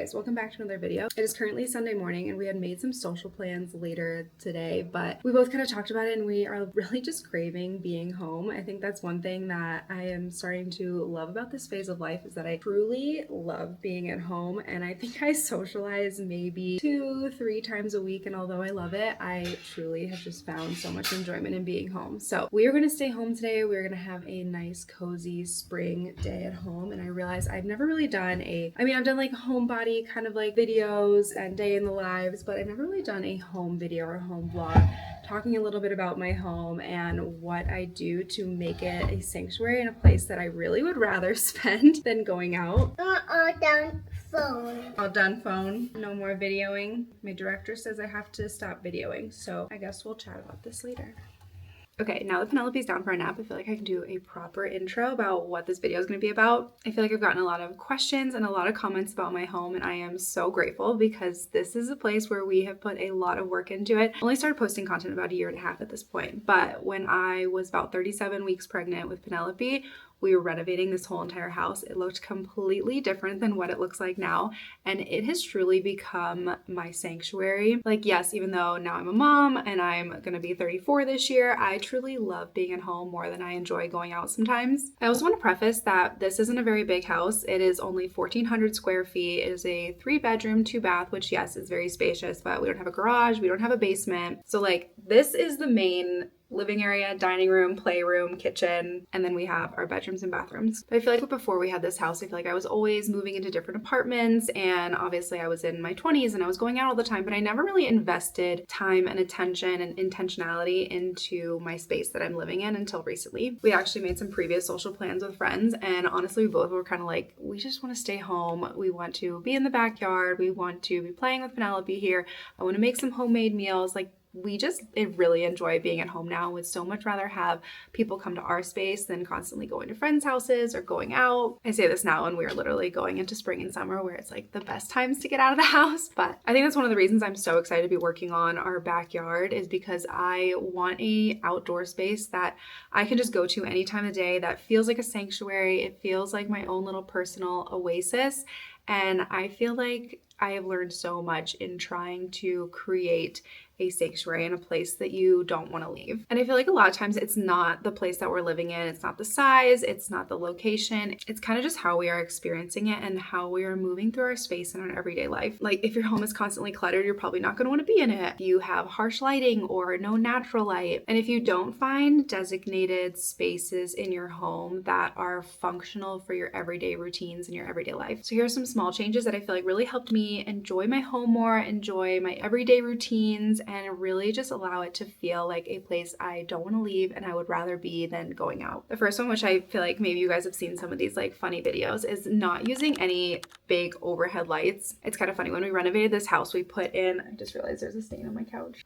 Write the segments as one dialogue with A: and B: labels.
A: guys, welcome back to another video. It is currently Sunday morning and we had made some social plans later today, but we both kind of talked about it and we are really just craving being home. I think that's one thing that I am starting to love about this phase of life is that I truly love being at home, and I think I socialize maybe 2-3 times a week, and although I love it, I truly have just found so much enjoyment in being home. So we are going to stay home today. We're going to have a nice cozy spring day at home, and I realized I've never really done I've done like homebody kind of like videos and day in the lives, but I've never really done a home video or home vlog talking a little bit about my home and what I do to make it a sanctuary and a place that I really would rather spend than going out.
B: All done phone.
A: All done phone. No more videoing. My director says I have to stop videoing, so I guess we'll chat about this later. Okay, now that Penelope's down for a nap, I feel like I can do a proper intro about what this video is going to be about. I feel like I've gotten a lot of questions and a lot of comments about my home, and I am so grateful because this is a place where we have put a lot of work into it. I only started posting content about 1.5 years at this point, but when I was about 37 weeks pregnant with Penelope, we were renovating this whole entire house. It looked completely different than what it looks like now, and it has truly become my sanctuary. Like, yes, even though now I'm a mom and I'm gonna be 34 this year, I truly love being at home more than I enjoy going out sometimes. I also want to preface that this isn't a very big house. It is only 1,400 square feet. It is a 3-bedroom, 2-bath, which yes, is very spacious, but we don't have a garage, we don't have a basement. So like, this is the main living area, dining room, playroom, kitchen, and then we have our bedrooms and bathrooms. But I feel like before we had this house, I feel like I was always moving into different apartments, and obviously I was in my 20s and I was going out all the time, but I never really invested time and attention and intentionality into my space that I'm living in until recently. We actually made some previous social plans with friends, and honestly we both were kind of like, we just want to stay home. We want to be in the backyard. We want to be playing with Penelope here. I want to make some homemade meals. Like, we just really enjoy being at home now. Would so much rather have people come to our space than constantly going to friends' houses or going out. I say this now and we're literally going into spring and summer where it's like the best times to get out of the house. But I think that's one of the reasons I'm so excited to be working on our backyard, is because I want a outdoor space that I can just go to any time of day that feels like a sanctuary. It feels like my own little personal oasis. And I feel like I have learned so much in trying to create a sanctuary and a place that you don't want to leave. And I feel like a lot of times it's not the place that we're living in, it's not the size, it's not the location, it's kind of just how we are experiencing it and how we are moving through our space in our everyday life. Like, if your home is constantly cluttered, you're probably not going to want to be in it. You have harsh lighting or no natural light. And if you don't find designated spaces in your home that are functional for your everyday routines and your everyday life. So here are some small changes that I feel like really helped me enjoy my home more, enjoy my everyday routines, and really just allow it to feel like a place I don't want to leave and I would rather be than going out. The first one, which I feel like maybe you guys have seen some of these like funny videos, is not using any big overhead lights. It's kind of funny. When we renovated this house, we put in, I just realized there's a stain on my couch.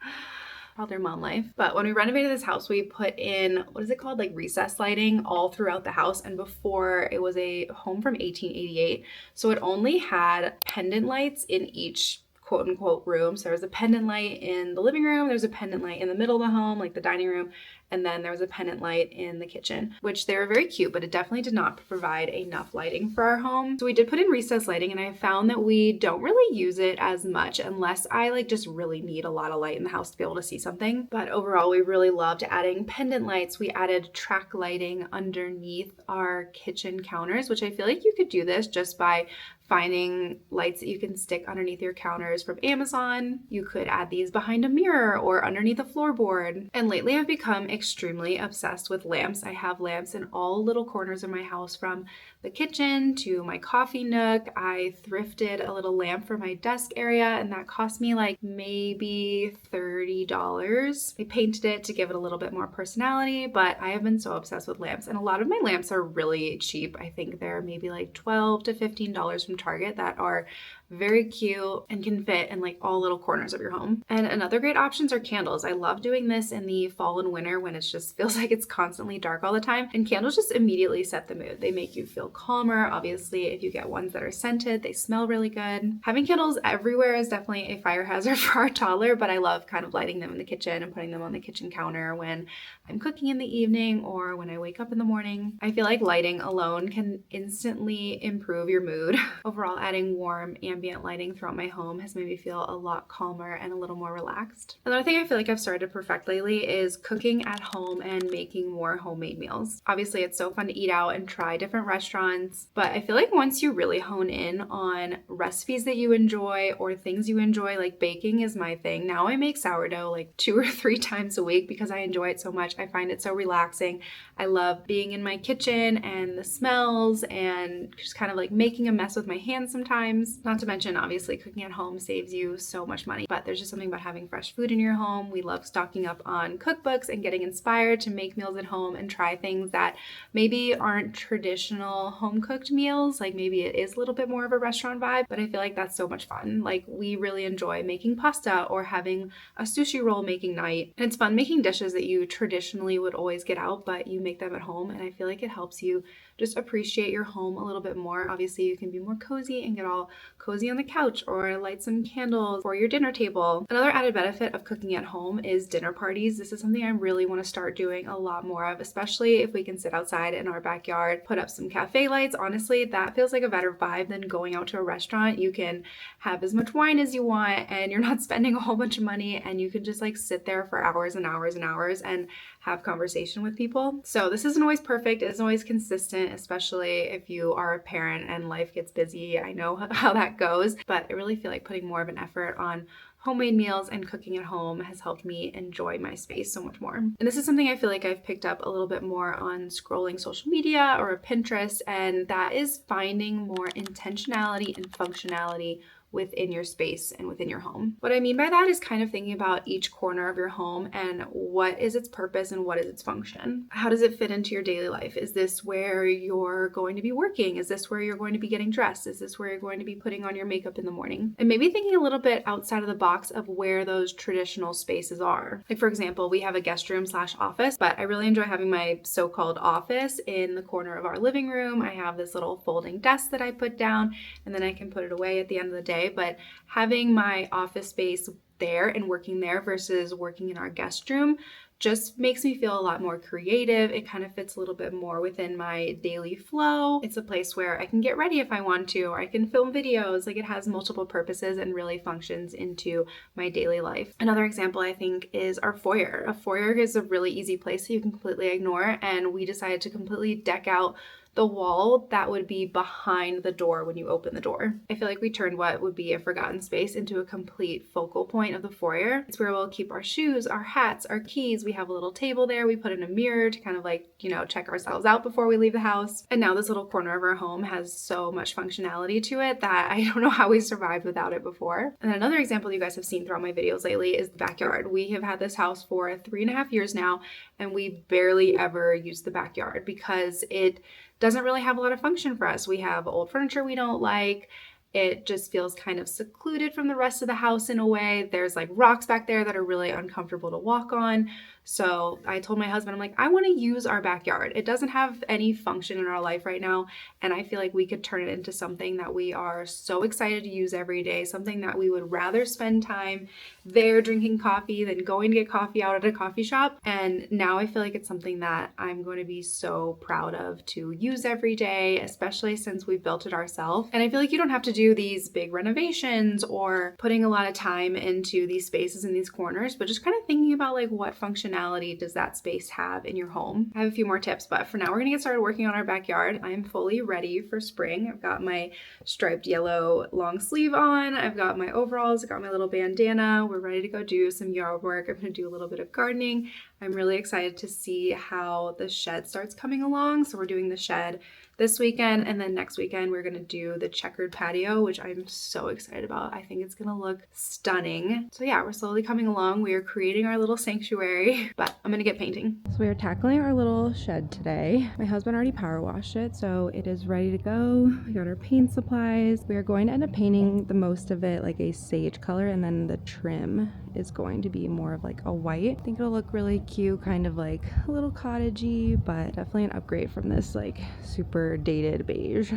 A: Probably mom life. But when we renovated this house, we put in, what is it called? Like recessed lighting all throughout the house. And before, it was a home from 1888. So it only had pendant lights in each quote unquote room. So there was a pendant light in the living room, there's a pendant light in the middle of the home, like the dining room, and then there was a pendant light in the kitchen, which they were very cute, but it definitely did not provide enough lighting for our home. So we did put in recessed lighting, and I found that we don't really use it as much unless I like just really need a lot of light in the house to be able to see something. But overall, we really loved adding pendant lights. We added track lighting underneath our kitchen counters, which I feel like you could do this just by finding lights that you can stick underneath your counters from Amazon. You could add these behind a mirror or underneath a floorboard. And lately I've become extremely obsessed with lamps. I have lamps in all little corners of my house, from the kitchen to my coffee nook. I thrifted a little lamp for my desk area, and that cost me like maybe $30. I painted it to give it a little bit more personality, but I have been so obsessed with lamps, and a lot of my lamps are really cheap. I think they're maybe like $12 to $15 from Target that are very cute and can fit in like all little corners of your home. And another great options are candles. I love doing this in the fall and winter when it just feels like it's constantly dark all the time, and candles just immediately set the mood. They make you feel calmer. Obviously, if you get ones that are scented, they smell really good. Having candles everywhere is definitely a fire hazard for our toddler, but I love kind of lighting them in the kitchen and putting them on the kitchen counter when I'm cooking in the evening or when I wake up in the morning. I feel like lighting alone can instantly improve your mood. Overall, adding warm ambient lighting throughout my home has made me feel a lot calmer and a little more relaxed. Another thing I feel like I've started to perfect lately is cooking at home and making more homemade meals. Obviously, it's so fun to eat out and try different restaurants, but I feel like once you really hone in on recipes that you enjoy or things you enjoy, like baking is my thing. Now I make sourdough like 2 or 3 times a week because I enjoy it so much. I find it so relaxing. I love being in my kitchen and the smells and just kind of like making a mess with my hands sometimes. Not to mention, obviously, cooking at home saves you so much money, but there's just something about having fresh food in your home. We love stocking up on cookbooks and getting inspired to make meals at home and try things that maybe aren't traditional home cooked meals. Like maybe it is a little bit more of a restaurant vibe, but I feel like that's so much fun. Like we really enjoy making pasta or having a sushi roll making night. And it's fun making dishes that you traditionally would always get out, but you make them at home. And I feel like it helps you just appreciate your home a little bit more. Obviously, you can be more cozy and get all cozy on the couch or light some candles for your dinner table. Another added benefit of cooking at home is dinner parties. This is something I really want to start doing a lot more of, especially if we can sit outside in our backyard, put up some cafe lights. Honestly, that feels like a better vibe than going out to a restaurant. You can have as much wine as you want and you're not spending a whole bunch of money, and you can just like sit there for hours and hours and hours and have conversation with people. So this isn't always perfect. It isn't always consistent, especially if you are a parent and life gets busy. I know how that goes, but I really feel like putting more of an effort on homemade meals and cooking at home has helped me enjoy my space so much more. And this is something I feel like I've picked up a little bit more on scrolling social media or Pinterest, and that is finding more intentionality and functionality within your space and within your home. What I mean by that is kind of thinking about each corner of your home and what is its purpose and what is its function. How does it fit into your daily life? Is this where you're going to be working? Is this where you're going to be getting dressed? Is this where you're going to be putting on your makeup in the morning? And maybe thinking a little bit outside of the box of where those traditional spaces are. Like for example, we have a guest room / office, but I really enjoy having my so-called office in the corner of our living room. I have this little folding desk that I put down and then I can put it away at the end of the day. But having my office space there and working there versus working in our guest room just makes me feel a lot more creative. It kind of fits a little bit more within my daily flow. It's a place where I can get ready if I want to, or I can film videos. Like it has multiple purposes and really functions into my daily life. Another example I think is our foyer. A foyer is a really easy place that you can completely ignore, and we decided to completely deck out the wall that would be behind the door when you open the door. I feel like we turned what would be a forgotten space into a complete focal point of the foyer. It's where we'll keep our shoes, our hats, our keys. We have a little table there. We put in a mirror to kind of like, check ourselves out before we leave the house. And now this little corner of our home has so much functionality to it that I don't know how we survived without it before. And then another example you guys have seen throughout my videos lately is the backyard. We have had this house for 3.5 years now, and we barely ever use the backyard because it doesn't really have a lot of function for us. We have old furniture we don't like. It just feels kind of secluded from the rest of the house in a way. There's like rocks back there that are really uncomfortable to walk on. So I told my husband, I'm like, I want to use our backyard. It doesn't have any function in our life right now. And I feel like we could turn it into something that we are so excited to use every day, something that we would rather spend time there drinking coffee than going to get coffee out at a coffee shop. And now I feel like it's something that I'm going to be so proud of to use every day, especially since we built it ourselves. And I feel like you don't have to do these big renovations or putting a lot of time into these spaces in these corners, but just kind of thinking about like what functionality does that space have in your home. I have a few more tips, but for now we're gonna get started working on our backyard. I'm fully ready for spring. I've got my striped yellow long sleeve on. I've got my overalls. I've got my little bandana. We're ready to go do some yard work. I'm gonna do a little bit of gardening. I'm really excited to see how the shed starts coming along. So we're doing the shed this weekend, and then next weekend we're gonna do the checkered patio, which I'm so excited about. I think it's gonna look stunning. So yeah, we're slowly coming along. We are creating our little sanctuary, but I'm gonna get painting. So we are tackling our little shed today. My husband already power washed it, so it is ready to go. We got our paint supplies. We are going to end up painting the most of it like a sage color, and then the trim is going to be more of like a white. I think it'll look really cute, kind of like a little cottagey, but definitely an upgrade from this like super dated beige.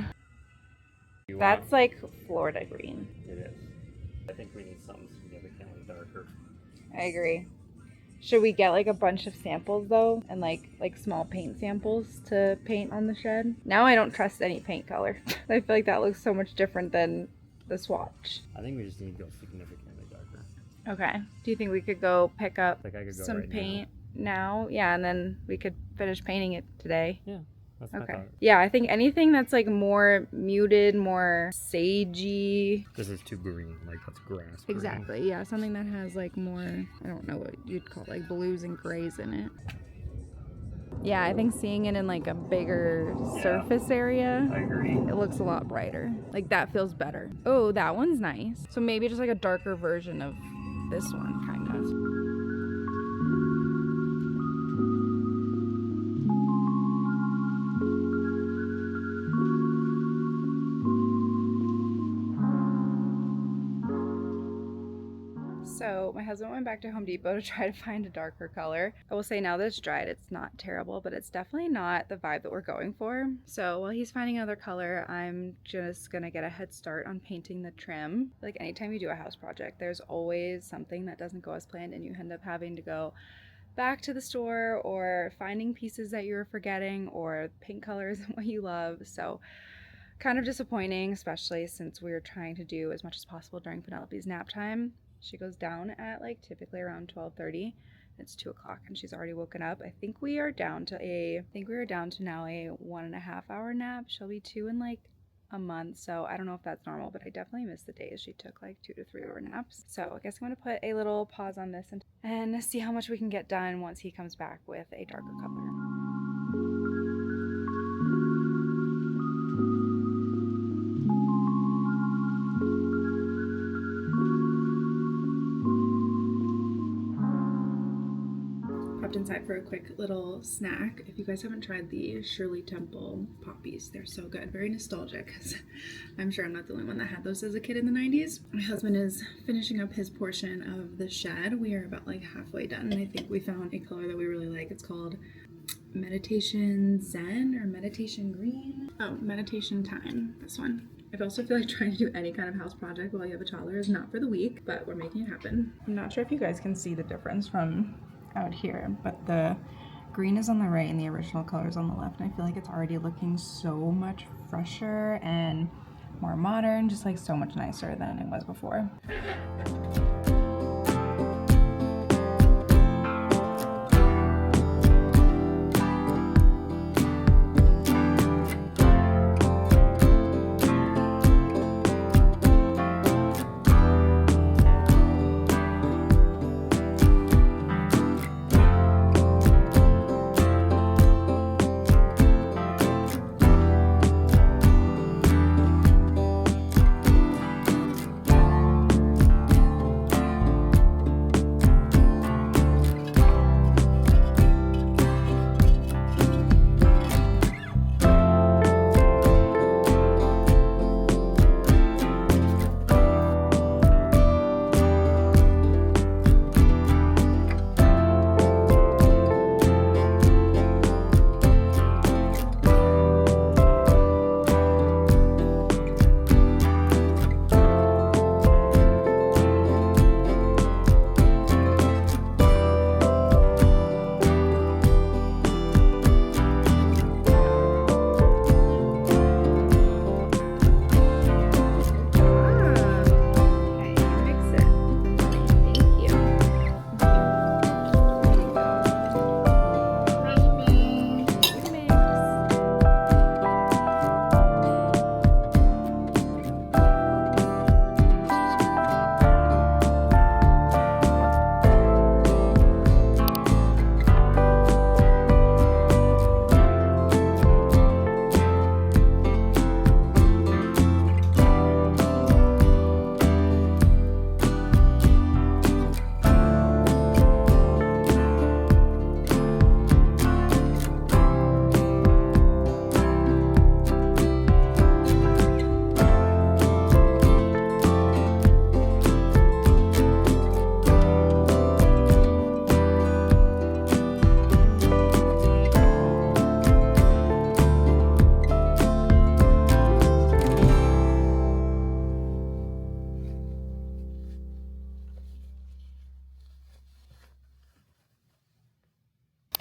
A: That's like Florida green.
C: It is. I think we need something significantly darker.
A: I agree. Should we get like a bunch of samples though, and like small paint samples to paint on the shed? Now I don't trust any paint color. I feel like that looks so much different than the swatch.
C: I think we just need to go significantly darker.
A: Okay. Do you think we could go pick up
C: Like I could go
A: some
C: right
A: paint now? Yeah, and then we could finish painting it today.
C: Yeah, that's my
A: Okay.
C: thought.
A: Yeah, I think anything that's like more muted, more sagey.
C: This is too green, like that's grass. Green.
A: Exactly. Yeah, something that has like more, I don't know what you'd call like blues and grays in it. Yeah, I think seeing it in like a bigger surface area,
C: I agree.
A: it looks a lot brighter. Like that feels better. Oh, that one's nice. So maybe just like a darker version of this one, kind of. So my husband went back to Home Depot to try to find a darker color. I will say now that it's dried, it's not terrible, but it's definitely not the vibe that we're going for. So while he's finding another color, I'm just gonna get a head start on painting the trim. Like anytime you do a house project, there's always something that doesn't go as planned and you end up having to go back to the store or finding pieces that you were forgetting or paint colors and what you love. So kind of disappointing, especially since we were trying to do as much as possible during Penelope's nap time. She goes down at like typically around 12:30. It's 2 o'clock and she's already woken up. I think we are down to now a 1.5 hour nap. She'll be 2 in like a month, so I don't know if that's normal, but I definitely miss the days she took like 2 to 3 hour naps. So I guess I'm gonna put a little pause on this and see how much we can get done once he comes back with a darker color. Inside for a quick little snack. If you guys haven't tried the Shirley Temple poppies, they're so good. Very nostalgic, because I'm sure I'm not the only one that had those as a kid in the 90s. My husband is finishing up his portion of the shed. We are about like halfway done, and I think we found a color that we really like. It's called Meditation Zen or Meditation Green. Oh, Meditation Time, this one. I also feel like trying to do any kind of house project while you have a toddler is not for the weak, but we're making it happen. I'm not sure if you guys can see the difference from out here, but the green is on the right and the original color is on the left, and I feel like it's already looking so much fresher and more modern, just like so much nicer than it was before.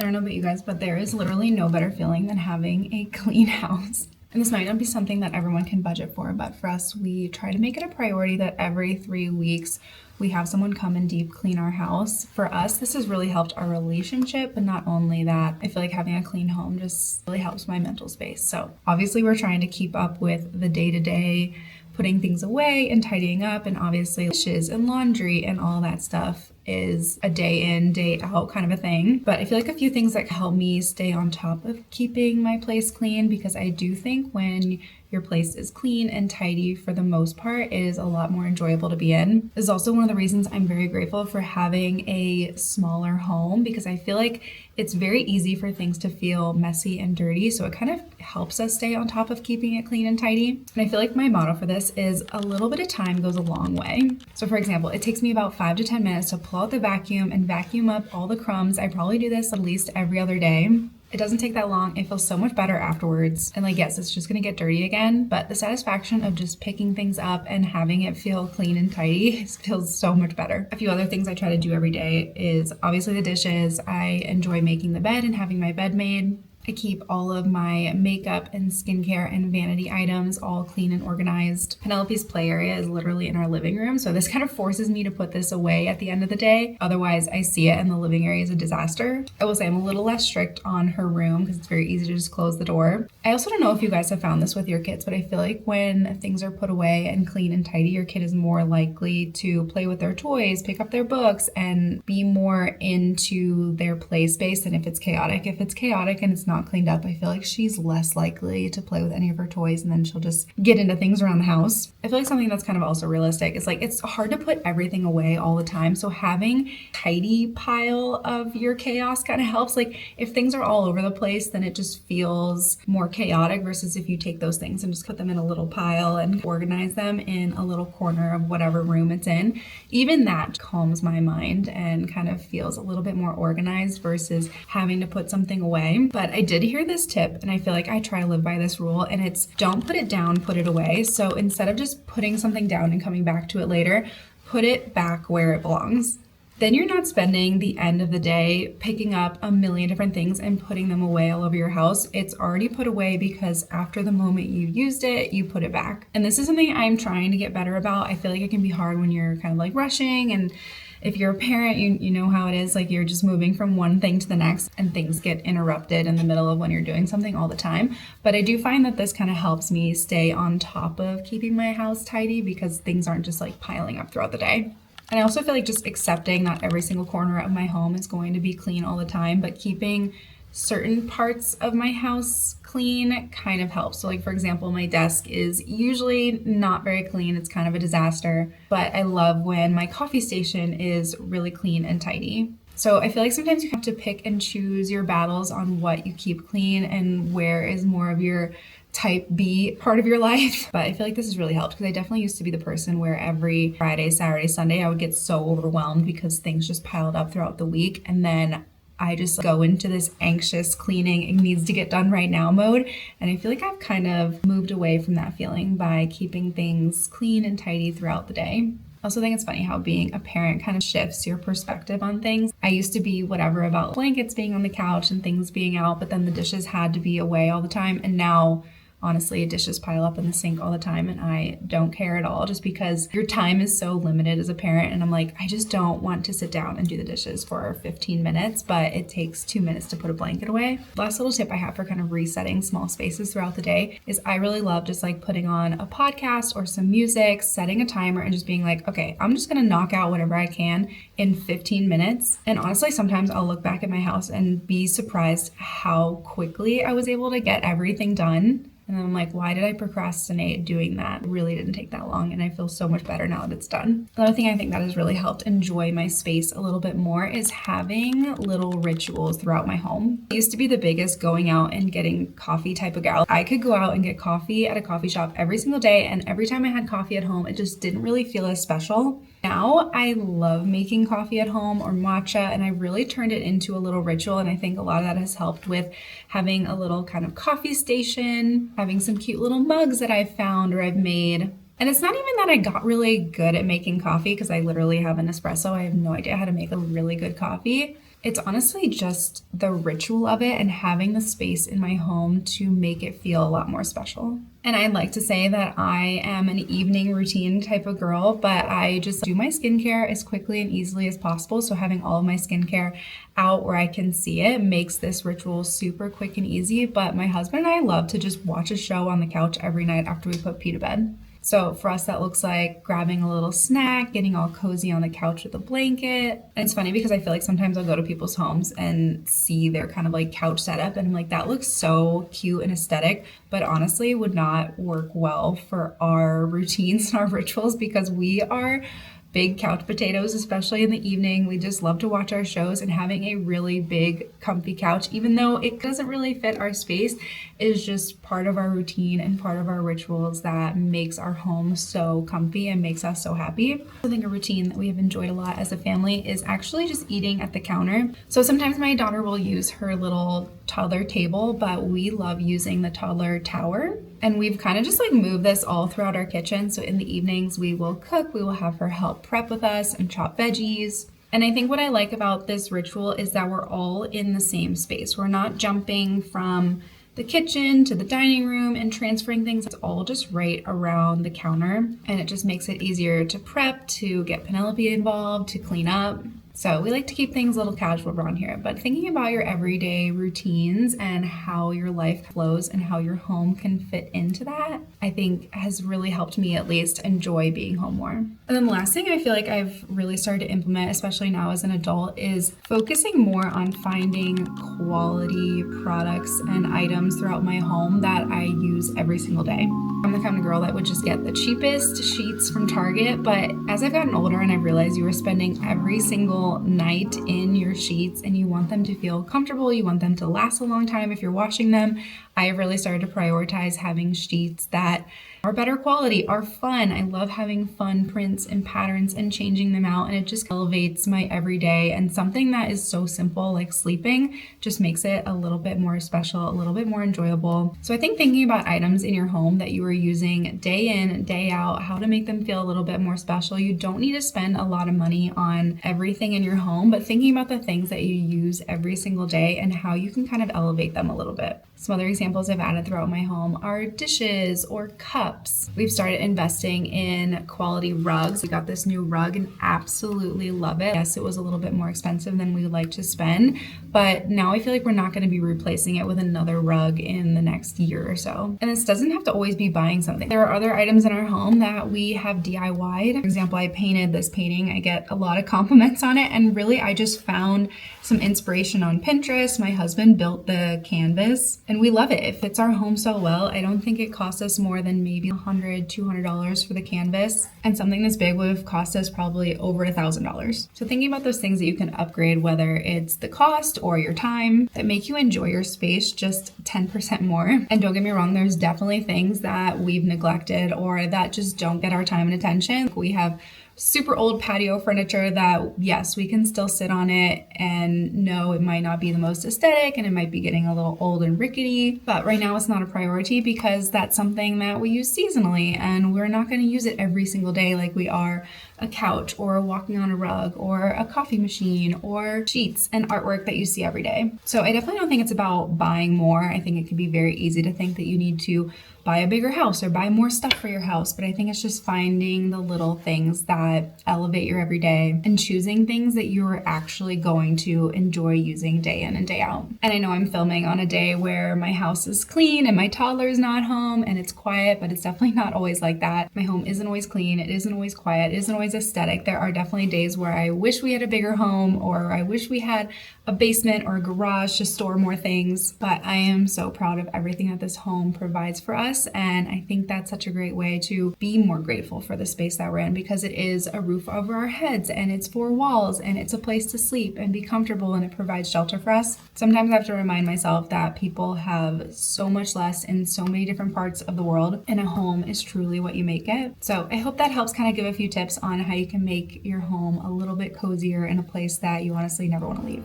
A: I don't know about you guys, but there is literally no better feeling than having a clean house. And this might not be something that everyone can budget for, but for us, we try to make it a priority that every 3 weeks we have someone come and deep clean our house. For us, this has really helped our relationship, but not only that, I feel like having a clean home just really helps my mental space. So obviously we're trying to keep up with the day-to-day, putting things away and tidying up, and obviously dishes and laundry and all that stuff is a day in, day out kind of a thing. But I feel like a few things that help me stay on top of keeping my place clean, because I do think when your place is clean and tidy, for the most part, it is a lot more enjoyable to be in. This is also one of the reasons I'm very grateful for having a smaller home, because I feel like it's very easy for things to feel messy and dirty. So it kind of helps us stay on top of keeping it clean and tidy. And I feel like my motto for this is a little bit of time goes a long way. So for example, it takes me about 5 to 10 minutes to pull out the vacuum and vacuum up all the crumbs. I probably do this at least every other day. It doesn't take that long. It feels so much better afterwards. And like, yes, it's just gonna get dirty again, but the satisfaction of just picking things up and having it feel clean and tidy feels so much better. A few other things I try to do every day is obviously the dishes. I enjoy making the bed and having my bed made. I keep all of my makeup and skincare and vanity items all clean and organized. Penelope's play area is literally in our living room, so this kind of forces me to put this away at the end of the day. Otherwise, I see it and the living area is a disaster. I will say I'm a little less strict on her room because it's very easy to just close the door. I also don't know if you guys have found this with your kids, but I feel like when things are put away and clean and tidy, your kid is more likely to play with their toys, pick up their books, and be more into their play space than if it's chaotic. If it's chaotic and it's not cleaned up, I feel like she's less likely to play with any of her toys, and then she'll just get into things around the house. I feel like something that's kind of also realistic is like, it's hard to put everything away all the time. So having a tidy pile of your chaos kind of helps. Like if things are all over the place, then it just feels more chaotic versus if you take those things and just put them in a little pile and organize them in a little corner of whatever room it's in. Even that calms my mind and kind of feels a little bit more organized versus having to put something away. But I did hear this tip, and I feel like I try to live by this rule, and it's don't put it down, put it away. So instead of just putting something down and coming back to it later, put it back where it belongs. Then you're not spending the end of the day picking up a million different things and putting them away all over your house. It's already put away because after the moment you used it, you put it back. And this is something I'm trying to get better about. I feel like it can be hard when you're kind of like rushing, and if you're a parent, you know how it is, like you're just moving from one thing to the next and things get interrupted in the middle of when you're doing something all the time. But I do find that this kind of helps me stay on top of keeping my house tidy because things aren't just like piling up throughout the day. And I also feel like just accepting not every single corner of my home is going to be clean all the time, but keeping certain parts of my house clean kind of helps. So like for example, my desk is usually not very clean. It's kind of a disaster, but I love when my coffee station is really clean and tidy. So I feel like sometimes you have to pick and choose your battles on what you keep clean and where is more of your type B part of your life. But I feel like this has really helped because I definitely used to be the person where every Friday, Saturday, Sunday, I would get so overwhelmed because things just piled up throughout the week. And then I just go into this anxious cleaning, it needs to get done right now mode. And I feel like I've kind of moved away from that feeling by keeping things clean and tidy throughout the day. I also think it's funny how being a parent kind of shifts your perspective on things. I used to be whatever about blankets being on the couch and things being out, but then the dishes had to be away all the time. And now honestly, dishes pile up in the sink all the time and I don't care at all just because your time is so limited as a parent. And I'm like, I just don't want to sit down and do the dishes for 15 minutes, but it takes 2 minutes to put a blanket away. Last little tip I have for kind of resetting small spaces throughout the day is I really love just like putting on a podcast or some music, setting a timer and just being like, okay, I'm just gonna knock out whatever I can in 15 minutes. And honestly, sometimes I'll look back at my house and be surprised how quickly I was able to get everything done. And then I'm like, why did I procrastinate doing that? It really didn't take that long. And I feel so much better now that it's done. Another thing I think that has really helped enjoy my space a little bit more is having little rituals throughout my home. I used to be the biggest going out and getting coffee type of gal. I could go out and get coffee at a coffee shop every single day. And every time I had coffee at home, it just didn't really feel as special. Now I love making coffee at home or matcha, and I really turned it into a little ritual. And I think a lot of that has helped with having a little kind of coffee station, having some cute little mugs that I've found or I've made. And it's not even that I got really good at making coffee because I literally have an espresso. I have no idea how to make a really good coffee. It's honestly just the ritual of it and having the space in my home to make it feel a lot more special. And I'd like to say that I am an evening routine type of girl, but I just do my skincare as quickly and easily as possible. So having all of my skincare out where I can see it makes this ritual super quick and easy. But my husband and I love to just watch a show on the couch every night after we put P to bed. So for us, that looks like grabbing a little snack, getting all cozy on the couch with a blanket. And it's funny because I feel like sometimes I'll go to people's homes and see their kind of like couch setup and I'm like, that looks so cute and aesthetic, but honestly would not work well for our routines and our rituals because we are big couch potatoes, especially in the evening. We just love to watch our shows, and having a really big comfy couch, even though it doesn't really fit our space, is just part of our routine and part of our rituals that makes our home so comfy and makes us so happy. I think a routine that we have enjoyed a lot as a family is actually just eating at the counter. So sometimes my daughter will use her little toddler table, but we love using the toddler tower. And we've kind of just like moved this all throughout our kitchen. So in the evenings we will cook, we will have her help prep with us and chop veggies. And I think what I like about this ritual is that we're all in the same space. We're not jumping from the kitchen to the dining room and transferring things. It's all just right around the counter. And it just makes it easier to prep, to get Penelope involved, to clean up. So we like to keep things a little casual around here, but thinking about your everyday routines and how your life flows and how your home can fit into that, I think has really helped me at least enjoy being home more. And then the last thing I feel like I've really started to implement, especially now as an adult, is focusing more on finding quality products and items throughout my home that I use every single day. I'm the kind of girl that would just get the cheapest sheets from Target, but as I've gotten older and I've realized you are spending every single night in your sheets and you want them to feel comfortable, you want them to last a long time if you're washing them, I have really started to prioritize having sheets that are better quality, are fun. I love having fun prints and patterns and changing them out, and it just elevates my everyday, and something that is so simple like sleeping just makes it a little bit more special, a little bit more enjoyable. So I think thinking about items in your home that you are using day in, day out, how to make them feel a little bit more special. You don't need to spend a lot of money on everything in your home, but thinking about the things that you use every single day and how you can kind of elevate them a little bit. Some other examples I've added throughout my home are dishes or cups. We've started investing in quality rugs. We got this new rug and absolutely love it. Yes, it was a little bit more expensive than we would like to spend, but now I feel like we're not going to be replacing it with another rug in the next year or so. And this doesn't have to always be buying something. There are other items in our home that we have DIY'd. For example, I painted this painting. I get a lot of compliments on it, and really I just found some inspiration on Pinterest. My husband built the canvas and we love it. It fits our home so well. I don't think it cost us more than maybe $100, $200 for the canvas, and something this big would have cost us probably over $1,000. So thinking about those things that you can upgrade, whether it's the cost or your time, that make you enjoy your space just 10% more. And don't get me wrong, there's definitely things that we've neglected or that just don't get our time and attention. We have super old patio furniture that, yes, we can still sit on it, and no, it might not be the most aesthetic and it might be getting a little old and rickety, but right now it's not a priority because that's something that we use seasonally, and we're not going to use it every single day like we are a couch or walking on a rug or a coffee machine or sheets and artwork that you see every day. So I definitely don't think it's about buying more. I think it can be very easy to think that you need to buy a bigger house or buy more stuff for your house, but I think it's just finding the little things that elevate your everyday and choosing things that you're actually going to enjoy using day in and day out. And I know I'm filming on a day where my house is clean and my toddler is not home and it's quiet, but it's definitely not always like that. My home isn't always clean, it isn't always quiet, it isn't always aesthetic. There are definitely days where I wish we had a bigger home, or I wish we had a basement or a garage to store more things, but I am so proud of everything that this home provides for us, and I think that's such a great way to be more grateful for the space that we're in, because it is a roof over our heads and it's 4 walls and it's a place to sleep and be comfortable, and it provides shelter for us. Sometimes I have to remind myself that people have so much less in so many different parts of the world, and a home is truly what you make it. So I hope that helps kind of give a few tips on how you can make your home a little bit cozier and a place that you honestly never want to leave.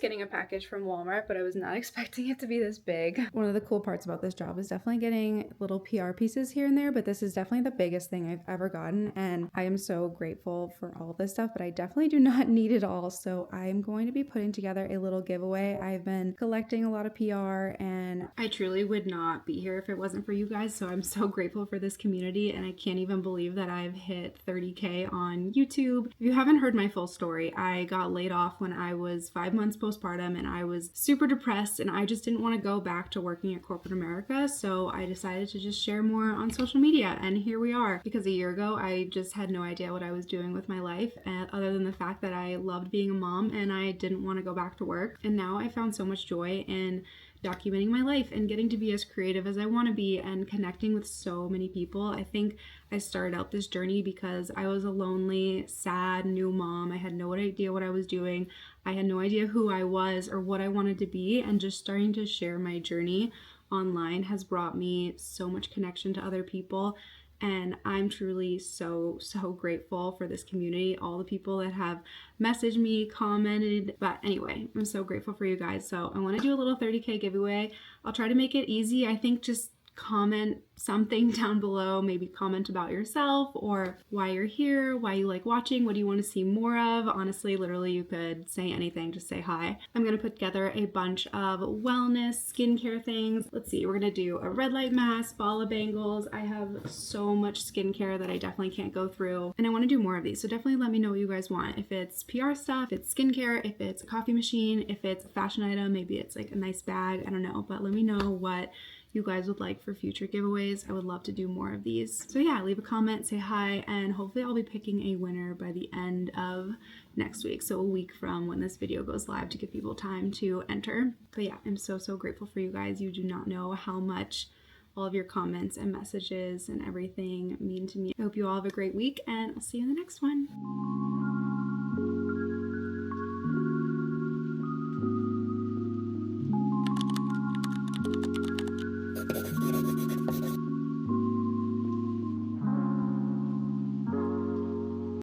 A: getting a package from Walmart, but I was not expecting it to be this big. One of the cool parts about this job is definitely getting little PR pieces here and there, but this is definitely the biggest thing I've ever gotten, and I am so grateful for all this stuff, but I definitely do not need it all, so I'm going to be putting together a little giveaway. I've been collecting a lot of PR, and I truly would not be here if it wasn't for you guys, so I'm so grateful for this community, and I can't even believe that I've hit 30K on YouTube. If you haven't heard my full story, I got laid off when I was 5 months postpartum, and I was super depressed, and I just didn't want to go back to working at corporate America, so I decided to just share more on social media, and here we are. Because a year ago, I just had no idea what I was doing with my life, other than the fact that I loved being a mom and I didn't want to go back to work, and now I found so much joy in documenting my life and getting to be as creative as I want to be and connecting with so many people. I think I started out this journey because I was a lonely, sad, new mom. I had no idea what I was doing. I had no idea who I was or what I wanted to be, and just starting to share my journey online has brought me so much connection to other people. And I'm truly so grateful for this community, all the people that have messaged me, commented. But anyway, I'm so grateful for you guys. So I want to do a little 30K giveaway. I'll try to make it easy. I think just comment something down below, maybe comment about yourself or why you're here, why you like watching, what do you want to see more of. Honestly, literally, you could say anything, just say hi. I'm gonna put together a bunch of wellness skincare things. Let's see, we're gonna do a red light mask, ball of bangles. I have so much skincare that I definitely can't go through, and I want to do more of these, so definitely let me know what you guys want. If it's PR stuff, if it's skincare, if it's a coffee machine, if it's a fashion item, maybe it's like a nice bag, I don't know, but let me know what you guys would like for future giveaways. I would love to do more of these. So yeah, leave a comment, say hi, and hopefully I'll be picking a winner by the end of next week. So a week from when this video goes live to give people time to enter. But yeah, I'm so grateful for you guys. You do not know how much all of your comments and messages and everything mean to me. I hope you all have a great week, and I'll see you in the next one.